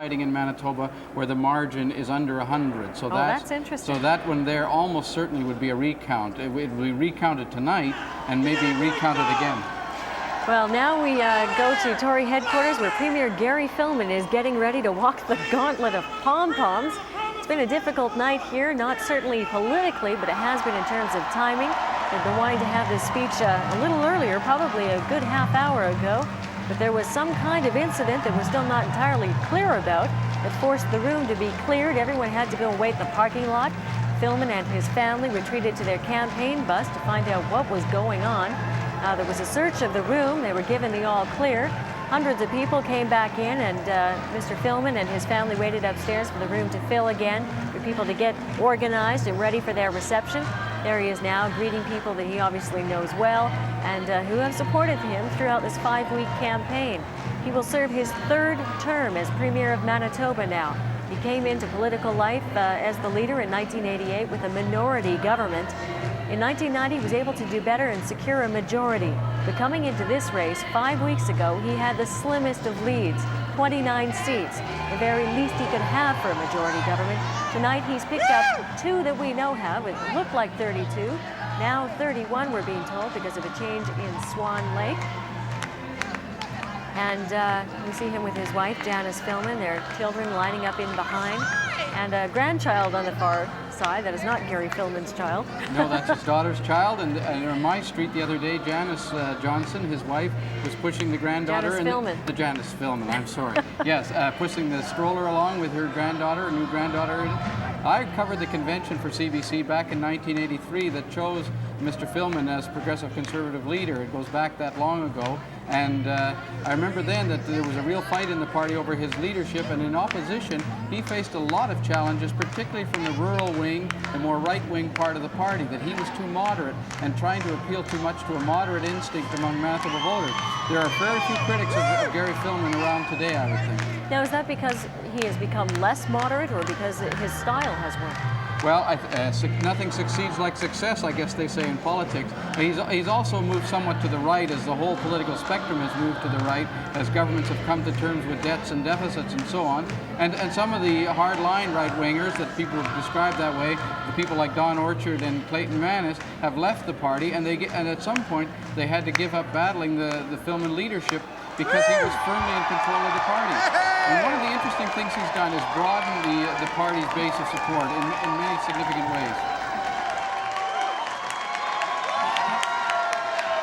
in Manitoba where the margin is under 100. So that's interesting. So that one there almost certainly would be a recount. It would be recounted tonight and maybe recounted again. Well, now we go to Tory headquarters where Premier Gary Filmon is getting ready to walk the gauntlet of pom-poms. It's been a difficult night here, not certainly politically, but it has been in terms of timing. They've been wanting to have this speech a little earlier, probably a good half hour ago. But there was some kind of incident that we're still not entirely clear about that forced the room to be cleared. Everyone had to go and wait in the parking lot. Filmon and his family retreated to their campaign bus to find out what was going on. There was a search of the room. They were given the all clear. Hundreds of people came back in, and Mr. Filmon and his family waited upstairs for the room to fill again, for people to get organized and ready for their reception. There he is now, greeting people that he obviously knows well and who have supported him throughout this 5-week campaign. He will serve his 3rd term as Premier of Manitoba now. He came into political life as the leader in 1988 with a minority government. In 1990, he was able to do better and secure a majority. But coming into this race 5 weeks ago, he had the slimmest of leads, 29 seats, the very least he could have for a majority government. Tonight, he's picked up 2 that we know have. It looked like 32. Now 31, we're being told, because of a change in Swan Lake. And we see him with his wife, Janice Filmon, their children lining up in behind, and a grandchild on the far side. That is not Gary Filmon's child. No, that's his daughter's child. And on my street the other day, Janice Johnson, his wife, was pushing the granddaughter. Janice Filmon. The Janice Filmon, I'm sorry. Yes, pushing the stroller along with her granddaughter, a new granddaughter. I covered the convention for CBC back in 1983 that chose Mr. Filmon as Progressive Conservative leader. It goes back that long ago. And I remember then that there was a real fight in the party over his leadership, and in opposition, he faced a lot of challenges, particularly from the rural wing, the more right-wing part of the party, that he was too moderate and trying to appeal too much to a moderate instinct among Manitoba voters. There are very few critics of Gary Filmon around today, I would think. Now, is that because he has become less moderate, or because his style has worked? Well, nothing succeeds like success, I guess they say in politics. He's also moved somewhat to the right as the whole political spectrum has moved to the right, as governments have come to terms with debts and deficits and so on. And some of the hard-line right-wingers that people have described that way, the people like Don Orchard and Clayton Manis, have left the party, and at some point they had to give up battling the Filmon leadership because he was firmly in control of the party. And one of the interesting things he's done is broaden the party's base of support in many significant ways.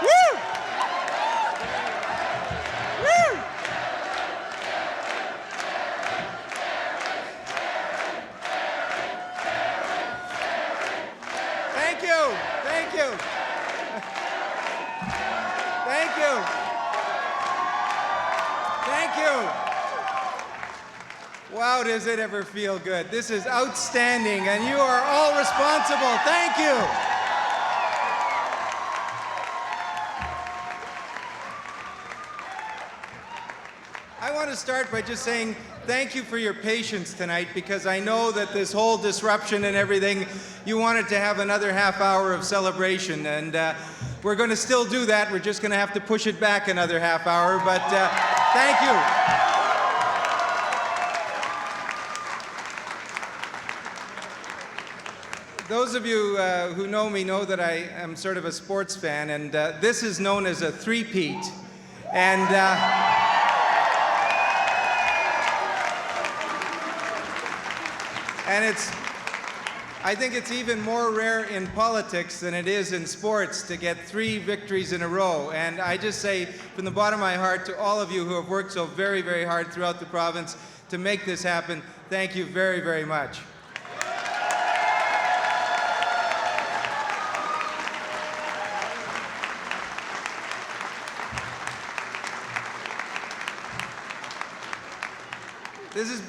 Woo! Woo! Thank you. Thank you. Thank you. Thank you. Wow, does it ever feel good. This is outstanding, and you are all responsible. Thank you. I want to start by just saying thank you for your patience tonight, because I know that this whole disruption and everything, you wanted to have another half hour of celebration, and we're going to still do that. We're just going to have to push it back another half hour, but thank you. Those of you who know me know that I am sort of a sports fan, and this is known as a three-peat. And I think it's even more rare in politics than it is in sports to get 3 victories in a row. And I just say from the bottom of my heart to all of you who have worked so very, very hard throughout the province to make this happen, thank you very, very much.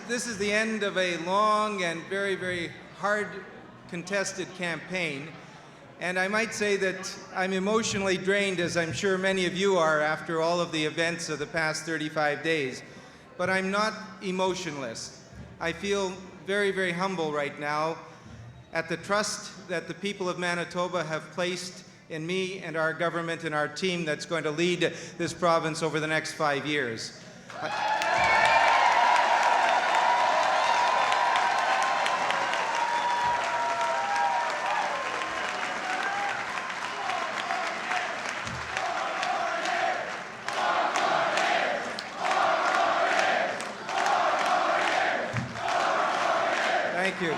This is the end of a long and very, very hard contested campaign. And I might say that I'm emotionally drained, as I'm sure many of you are after all of the events of the past 35 days. But I'm not emotionless. I feel very, very humble right now at the trust that the people of Manitoba have placed in me and our government and our team that's going to lead this province over the next 5 years. Thank you.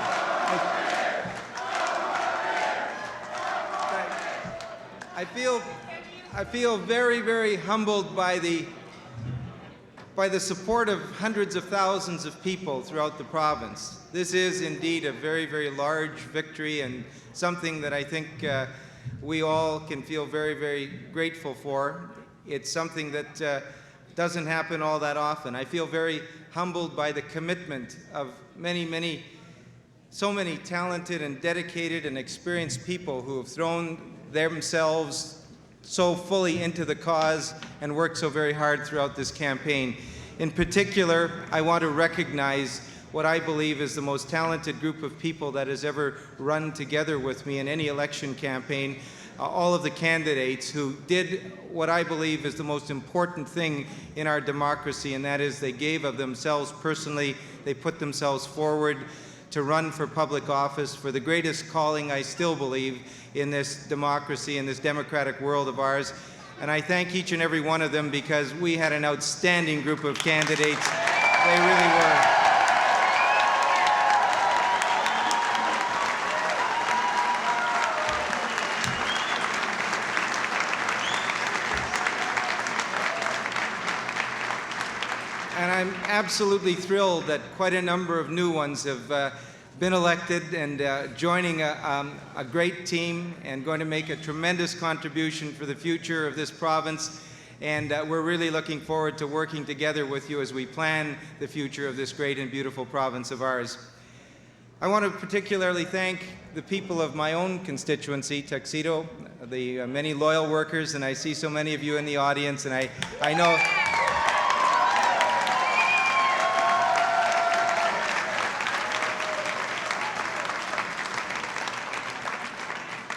I feel very, very humbled by the support of hundreds of thousands of people throughout the province. This is indeed a very, very large victory and something that I think we all can feel very, very grateful for. It's something that doesn't happen all that often. I feel very humbled by the commitment of so many talented and dedicated and experienced people who have thrown themselves so fully into the cause and worked so very hard throughout this campaign. In particular, I want to recognize what I believe is the most talented group of people that has ever run together with me in any election campaign. All of the candidates who did what I believe is the most important thing in our democracy, and that is they gave of themselves personally. They put themselves forward to run for public office for the greatest calling, I still believe, in this democracy, in this democratic world of ours. And I thank each and every one of them because we had an outstanding group of candidates. They really were. And I'm absolutely thrilled that quite a number of new ones have been elected and joining a great team and going to make a tremendous contribution for the future of this province. And we're really looking forward to working together with you as we plan the future of this great and beautiful province of ours. I want to particularly thank the people of my own constituency, Tuxedo, the many loyal workers, and I see so many of you in the audience, and I know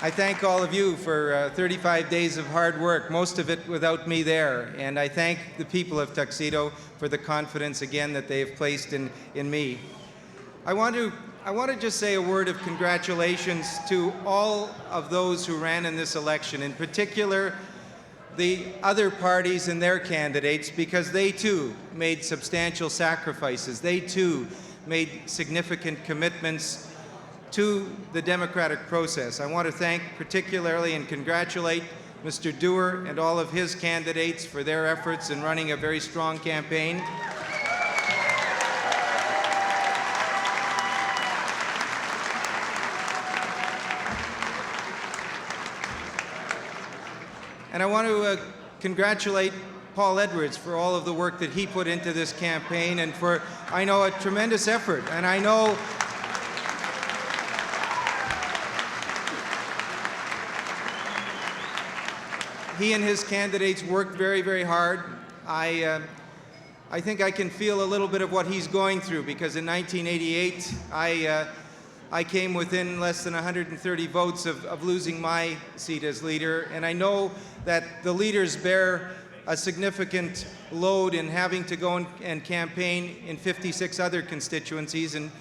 I thank all of you for 35 days of hard work, most of it without me there. And I thank the people of Tuxedo for the confidence again that they have placed in me. I want to just say a word of congratulations to all of those who ran in this election, in particular the other parties and their candidates, because they too made substantial sacrifices. They too made significant commitments to the democratic process. I want to thank particularly and congratulate Mr. Dewar and all of his candidates for their efforts in running a very strong campaign. And I want to congratulate Paul Edwards for all of the work that he put into this campaign and for, I know, a tremendous effort. And I know he and his candidates worked very, very hard. I think I can feel a little bit of what he's going through because in 1988, I came within less than 130 votes of losing my seat as leader. And I know that the leaders bear a significant load in having to go and campaign in 56 other constituencies and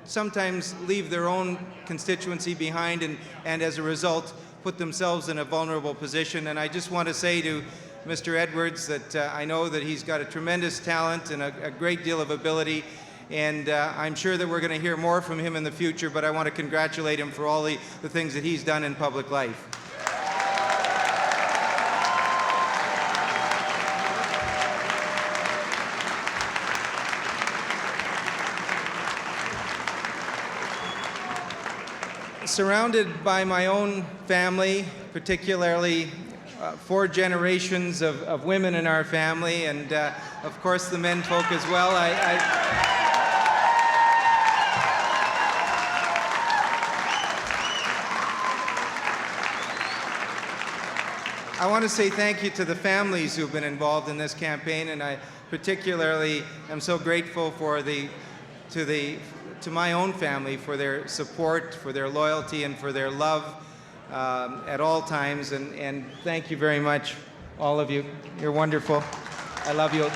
sometimes leave their own constituency behind and as a result put themselves in a vulnerable position. And I just want to say to Mr. Edwards that I know that he's got a tremendous talent and a great deal of ability, and I'm sure that we're going to hear more from him in the future, but I want to congratulate him for all the things that he's done in public life. Surrounded by my own family, particularly 4 generations of women in our family, and of course the men folk as well. I want to say thank you to the families who've been involved in this campaign, and I particularly am so grateful to my own family for their support, for their loyalty, and for their love at all times. And thank you very much, all of you. You're wonderful. I love you.